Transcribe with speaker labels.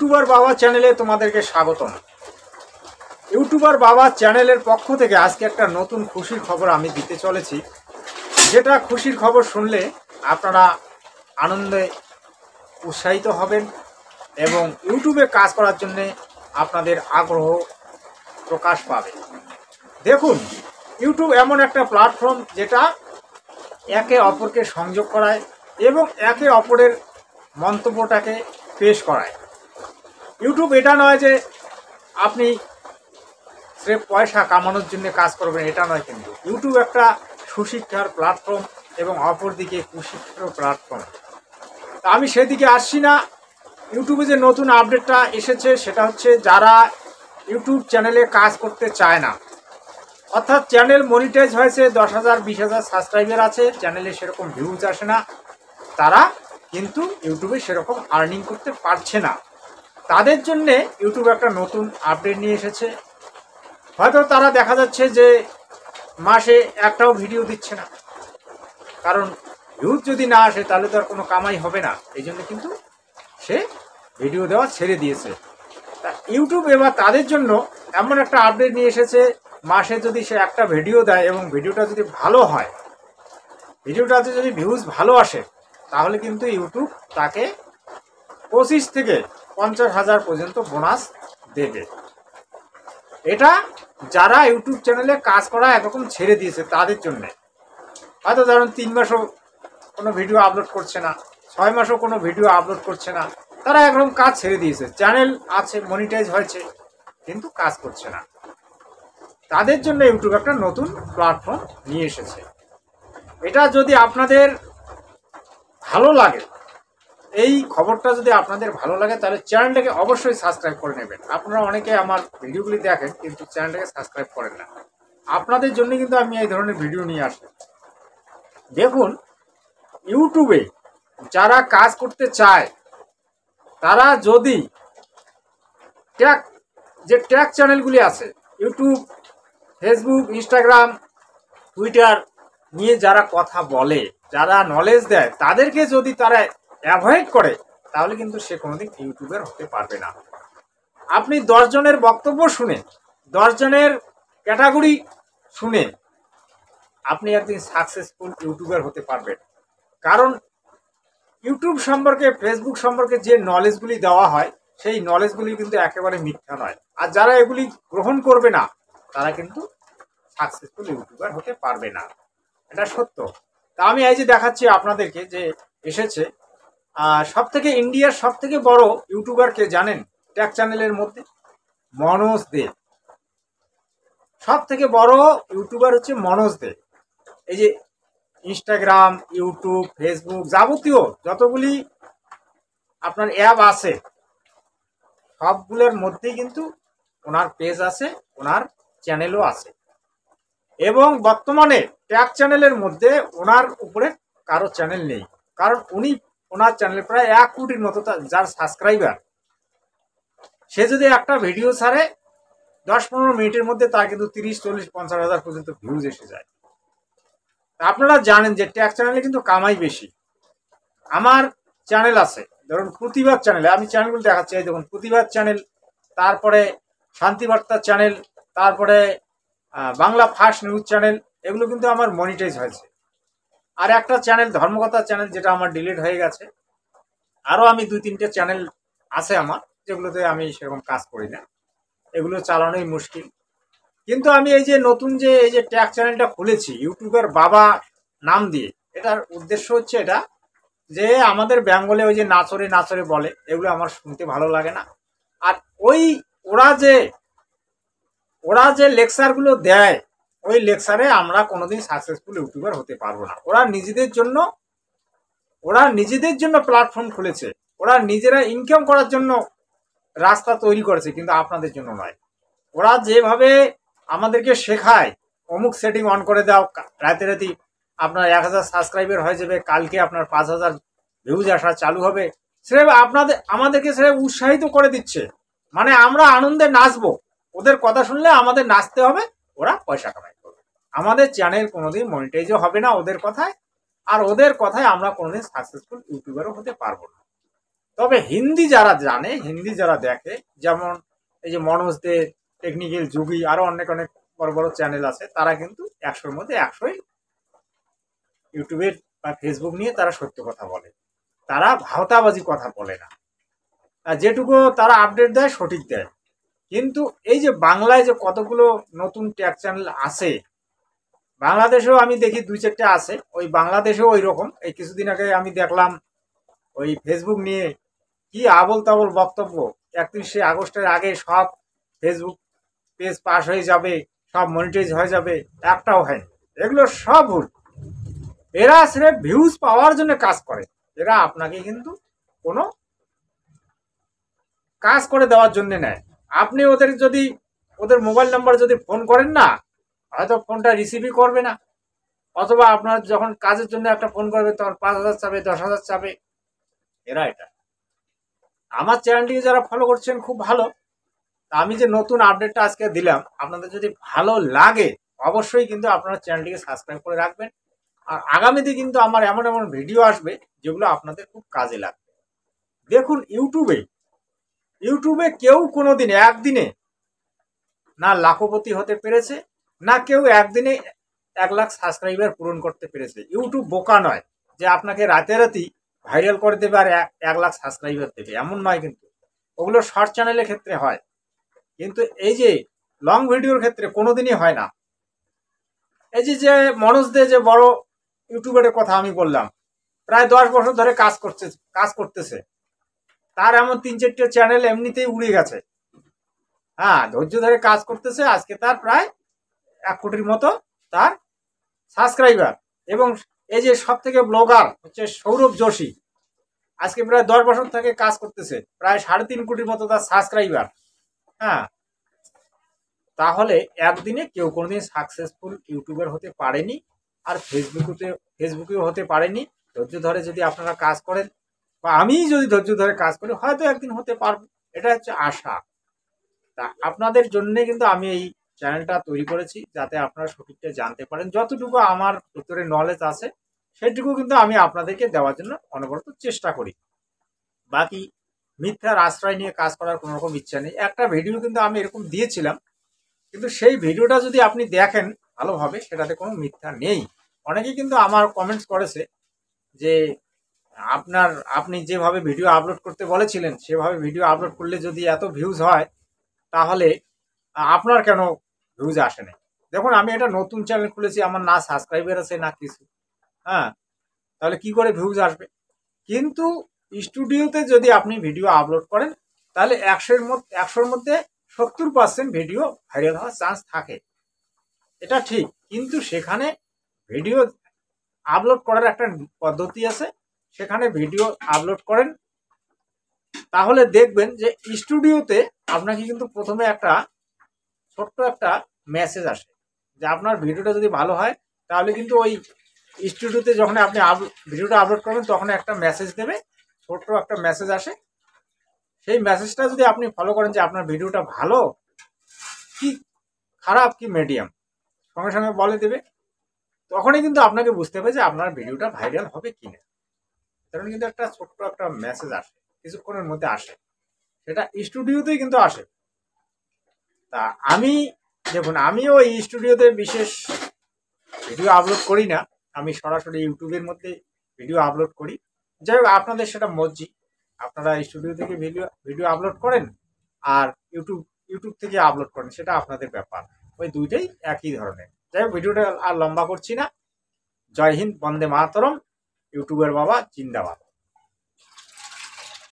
Speaker 1: YouTuber বাবা চ্যানেলে তোমাদেরকে স্বাগতম। ইউটিউবার বাবা চ্যানেলের পক্ষ থেকে আজকে একটা নতুন খুশির খবর আমি দিতে চলেছি, যেটা খুশির খবর শুনলে আপনারা আনন্দে উৎসাহিত হবেন এবং ইউটিউবে কাজ করার জন্যে আপনাদের আগ্রহ প্রকাশ পাবে। দেখুন, ইউটিউব এমন একটা প্ল্যাটফর্ম যেটা একে অপরকে সংযোগ করায় এবং একে অপরের মন্তব্যটাকে পেশ করায়। ইউটিউব এটা নয় যে আপনি স্রেফ পয়সা কামানোর জন্য কাজ করবেন, এটা নয়। কিন্তু ইউটিউব একটা সুশিক্ষার প্ল্যাটফর্ম এবং অপরদিকে কুশিক্ষার প্ল্যাটফর্ম। তা আমি সেদিকে আসছি না। ইউটিউবে যে নতুন আপডেটটা এসেছে সেটা হচ্ছে, যারা ইউটিউব চ্যানেলে কাজ করতে চায় না, অর্থাৎ চ্যানেল মনিটাইজ হয়েছে, 10,000 20,000 সাবস্ক্রাইবার আছে, চ্যানেলে সেরকম ভিউজ আসে না, তারা কিন্তু ইউটিউবে সেরকম আর্নিং করতে পারছে না। তাদের জন্যে ইউটিউব একটা নতুন আপডেট নিয়ে এসেছে। হয়তো তারা দেখা যাচ্ছে যে মাসে একটাও ভিডিও দিচ্ছে না, কারণ ভিউজ যদি না আসে তাহলে তো আর কোনো কামাই হবে না। এই জন্য কিন্তু সে ভিডিও দেওয়া ছেড়ে দিয়েছে। তা ইউটিউব এবার তাদের জন্য এমন একটা আপডেট নিয়ে এসেছে, মাসে যদি সে একটা ভিডিও দেয় এবং ভিডিওটা যদি ভালো হয়, ভিডিওটাতে যদি ভিউজ ভালো আসে, তাহলে কিন্তু ইউটিউব তাকে 25 থেকে 50,000 পর্যন্ত বোনাস দেবে। এটা যারা ইউটিউব চ্যানেলে কাজ করা একরকম ছেড়ে দিয়েছে তাদের জন্য। হয়তো ধরুন 3 মাসও কোনো ভিডিও আপলোড করছে না, 6 মাসও কোনো ভিডিও আপলোড করছে না, তারা একরকম কাজ ছেড়ে দিয়েছে। চ্যানেল আছে, মনিটাইজ হয়েছে, কিন্তু কাজ করছে না। তাদের জন্য ইউটিউব একটা নতুন প্ল্যাটফর্ম নিয়ে এসেছে। এটা যদি আপনাদের ভালো লাগে, এই খবরটা যদি আপনাদের ভালো লাগে, তাহলে চ্যানেলটাকে অবশ্যই সাবস্ক্রাইব করে নেবেন। আপনারা অনেকে আমার ভিডিওগুলি দেখেন কিন্তু চ্যানেলটাকে সাবস্ক্রাইব করেন না। আপনাদের জন্য কিন্তু আমি এই ধরনের ভিডিও নিয়ে আসি। দেখুন, ইউটিউবে যারা কাজ করতে চায়, তারা যদি ট্যাগ চ্যানেলগুলি আছে, ইউটিউব, ফেসবুক, ইনস্টাগ্রাম, টুইটার নিয়ে যারা কথা বলে, যারা নলেজ দেয়, তাদেরকে যদি তারা অ্যাভয়েড করে, তাহলে কিন্তু সে কোনোদিন ইউটিউবার হতে পারবে না। আপনি 10 জনের বক্তব্য শুনে, 10 জনের ক্যাটাগরি শুনে আপনি একদিন সাকসেসফুল ইউটিউবার হতে পারবেন। কারণ ইউটিউব সম্পর্কে, ফেসবুক সম্পর্কে যে নলেজগুলি দেওয়া হয়, সেই নলেজগুলি কিন্তু একেবারে মিথ্যা নয়। আর যারা এগুলি গ্রহণ করবে না, তারা কিন্তু সাকসেসফুল ইউটিউবার হতে পারবে না, এটা সত্য। তা আমি এই যে দেখাচ্ছি আপনাদেরকে, যে এসেছে সব থেকে, ইন্ডিয়ার সব থেকে বড় ইউটিউবার কে জানেন? ট্যাগ চ্যানেলের মধ্যে মনোজ দে। সব থেকে বড় ইউটিউবার হচ্ছে মনোজ দে। এই যে ইনস্টাগ্রাম, ইউটিউব, ফেসবুক, যাবতীয় যতগুলি আপনার অ্যাপ আছে, সবগুলোর মধ্যেই কিন্তু ওনার পেজ আছে, ওনার চ্যানেলও আছে। এবং বর্তমানে ট্যাগ চ্যানেলের মধ্যে ওনার উপরে কারো চ্যানেল নেই, কারণ ওনার চ্যানেলে প্রায় 1 কোটির মতো যার সাবস্ক্রাইবার। সে যদি একটা ভিডিও ছাড়ে 10-15 মিনিটের মধ্যে, তার কিন্তু 30-40-50,000 পর্যন্ত ভিউজ এসে যায়। আপনারা জানেন যে ট্যাগ চ্যানেলে কিন্তু কামাই বেশি। আমার চ্যানেল আছে, ধরুন প্রতিবাদ চ্যানেলে, আমি চ্যানেলগুলো দেখাচ্ছি। এই দেখুন, প্রতিবাদ চ্যানেল, তারপরে শান্তিবার্তা চ্যানেল, তারপরে বাংলা ফার্স্ট নিউজ চ্যানেল, এগুলো কিন্তু আমার মনিটাইজ হয়েছে। আর একটা চ্যানেল ধর্মকথা চ্যানেল, যেটা আমার ডিলিট হয়ে গেছে। আরও আমি 2-3টে চ্যানেল আছে আমার, যেগুলোতে আমি সেরকম কাজ করি না, এগুলো চালানোই মুশকিল। কিন্তু আমি এই যে নতুন যে এই যে ট্যাগ চ্যানেলটা খুলেছি, ইউটিউবের বাবা নাম দিয়ে, এটার উদ্দেশ্য হচ্ছে এটা, যে আমাদের বেঙ্গলে ওই যে নাচরে নাচরে বলে, এগুলো আমার শুনতে ভালো লাগে না। আর ওরা যে লেকচারগুলো দেয়, ওই লেকচারে আমরা কোনোদিন সাকসেসফুল ইউটিউবার হতে পারবো না। ওরা নিজেদের জন্য প্ল্যাটফর্ম খুলেছে, ওরা নিজেরা ইনকাম করার জন্য রাস্তা তৈরি করেছে, কিন্তু আপনাদের জন্য নয়। ওরা যেভাবে আমাদেরকে শেখায়, অমুক সেটিং অন করে দাও, রাতে আপনার 1000 সাবস্ক্রাইবার হয়ে যাবে, কালকে আপনার 5,000 ভিউজ আসা চালু হবে, সেটা আমাদেরকে সেটা উৎসাহিত করে দিচ্ছে। মানে আমরা আনন্দে নাচবো, ওদের কথা শুনলে আমাদের নাচতে হবে, ওরা পয়সা কামাই করবে। আমাদের চ্যানেল কোনোদিন মনিটাইজও হবে না ওদের কথায়, আর ওদের কথায় আমরা কোনোদিন সাকসেসফুল ইউটিউবারও হতে পারবো না। তবে হিন্দি যারা জানে, হিন্দি যারা দেখে, যেমন এই যে মনোজ দে, টেকনিক্যাল যুগী, আরো অনেক অনেক বড় বড় চ্যানেল আছে, তারা কিন্তু 100-র মধ্যে 100ই ইউটিউবের বা ফেসবুক নিয়ে তারা সত্য কথা বলে, তারা ভাওতাবাজি কথা বলে না, আর যেটুকু তারা আপডেট দেয় সঠিক দেয়। কিন্তু এই যে বাংলায় যে কতগুলো নতুন ট্যাগ চ্যানেল আছে, বাংলাদেশেও আমি দেখি 2-4টে আছে, ওই বাংলাদেশেও ওই রকম। এই কিছুদিন আগে আমি দেখলাম ওই ফেসবুক নিয়ে কি আবল তাবল বক্তব্য, 31শে আগস্টের আগে সব ফেসবুক পেজ পাস হয়ে যাবে, সব মনিটাইজ হয়ে যাবে, একটাও হয়নি। এগুলো সব ভুল। এরা সির্ফ ভিউজ পাওয়ার জন্য কাজ করে, এরা আপনাকে কিন্তু কোনো কাজ করে দেওয়ার জন্য নেয়। আপনি ওদের যদি ওদের মোবাইল নাম্বার যদি ফোন করেন না, হয়তো ফোনটা রিসিভই করবে না, অথবা আপনার যখন কাজের জন্য একটা ফোন করবে তখন 5,000 চাবে, 10,000 চাবে। এরা এটা। আমার চ্যানেলটিকে যারা ফলো করছেন খুব ভালো। আমি যে নতুন আপডেটটা আজকে দিলাম, আপনাদের যদি ভালো লাগে অবশ্যই কিন্তু আপনারা চ্যানেলটিকে সাবস্ক্রাইব করে রাখবেন। আর আগামীতে কিন্তু আমার এমন এমন ভিডিও আসবে যেগুলো আপনাদের খুব কাজে লাগবে। দেখুন, ইউটিউবে কেউ কোনোদিন একদিনে না লাখপতি হতে পেরেছে, না কেউ একদিনে 1 লাখ সাবস্ক্রাইবার পূরণ করতে পেরেছে। ইউটিউব বোকা নয় যে আপনাকে রাতারাতি ভাইরাল করে দেবে আর 1 লাখ সাবস্ক্রাইবার দেবে, এমন নয়। কিন্তু ওগুলো শর্ট চ্যানেলের ক্ষেত্রে হয়, কিন্তু এই যে লং ভিডিওর ক্ষেত্রে কোনোদিনই হয় না। এই যে মনোজ দে, যে বড় ইউটিউবারের কথা আমি বললাম, প্রায় 10 বছর ধরে কাজ করতেছে, তার এমন 3-4টে চ্যানেল এমনিতেই উড়ে গেছে। হ্যাঁ, ধৈর্য ধরে কাজ করতেছে, আজকে তার প্রায় 1 কোটির মতো তার সাবস্ক্রাইবার। এবং এই যে সব থেকে ব্লগার হচ্ছে সৌরভ যোশী, আজকে প্রায় 10 বছর থেকে কাজ করতেছে, প্রায় 3.5 কোটির মতো তার সাবস্ক্রাইবার। হ্যাঁ, তাহলে একদিনে কেউ কোনোদিন সাকসেসফুল ইউটিউবার হতে পারেনি, আর ফেসবুকেও হতে পারেনি। ধৈর্য ধরে যদি আপনারা কাজ করেন, বা আমি যদি ধৈর্য ধরে কাজ করি, হয়তো একদিন হতে পারবো, এটা হচ্ছে আশা। তা আপনাদের জন্য কিন্তু আমি এই চ্যানেলটা তৈরি করেছি, যাতে আপনারা সঠিকটা জানতে পারেন। যতটুকু আমার ভিতরে নলেজ আছে সেটুকু কিন্তু আমি আপনাদেরকে দেওয়ার জন্য অনবরত চেষ্টা করি। বাকি মিথ্যার আশ্রয় নিয়ে কাজ করার কোনো রকম ইচ্ছা নেই। একটা ভিডিও কিন্তু আমি এরকম দিয়েছিলাম, কিন্তু সেই ভিডিওটা যদি আপনি দেখেন ভালোভাবে, সেটাতে কোনো মিথ্যা নেই। অনেকে কিন্তু আমার কমেন্টস করেছে যে আপনি যেভাবে ভিডিও আপলোড করতে বলেছিলেন সেভাবে ভিডিও আপলোড করলে যদি এত ভিউজ হয়, তাহলে আপনার কেন ভিউজ আসে না? দেখুন, আমি একটা নতুন চ্যানেল খুলেছি, আমার না সাবস্ক্রাইবার আছে না কিছু। হ্যাঁ, তাহলে কি করে ভিউজ আসবে? কিন্তু স্টুডিওতে যদি আপনি ভিডিও আপলোড করেন, তাহলে 100-র মধ্যে 70% ভিডিও ভাইরাল হওয়ার চান্স থাকে, এটা ঠিক। কিন্তু সেখানে ভিডিও আপলোড করার একটা পদ্ধতি আছে, সেখানে ভিডিও আপলোড করেন, তাহলে দেখবেন যে স্টুডিওতে আপনাকে কিন্তু প্রথমে একটা ছোট্ট একটা মেসেজ আসে, যে আপনার ভিডিওটা যদি ভালো হয়, তাহলে কিন্তু ওই স্টুডিওতে যখন আপনি ভিডিওটা আপলোড করবেন তখন একটা মেসেজ দেবে, ছোট্ট একটা মেসেজ আসে। সেই মেসেজটা যদি আপনি ফলো করেন যে আপনার ভিডিওটা ভালো কি খারাপ কি মিডিয়াম, সঙ্গে সঙ্গে বলে দেবে। তখনই কিন্তু আপনাকে বুঝতে হবে যে আপনার ভিডিওটা ভাইরাল হবে কিনা। কারণ কিন্তু একটা ছোট্ট একটা মেসেজ আসে, কিছুক্ষণের মধ্যে আসে, সেটা স্টুডিওতেই কিন্তু আসে। তা দেখুন, আমিও এই স্টুডিওতে বিশেষ ভিডিও আপলোড করি না, আমি সরাসরি ইউটিউবের মধ্যে ভিডিও আপলোড করি। যাই হোক, আপনাদের সেটা মর্জি, আপনারা স্টুডিও থেকে ভিডিও আপলোড করেন আর ইউটিউব থেকে আপলোড করেন, সেটা আপনাদের ব্যাপার। ওই দুইটাই একই ধরনের। যাই হোক, ভিডিওটা আর লম্বা করছি না। জয় হিন্দ, বন্দে মাতরম, ইউটিউবের বাবা জিন্দাবাদ।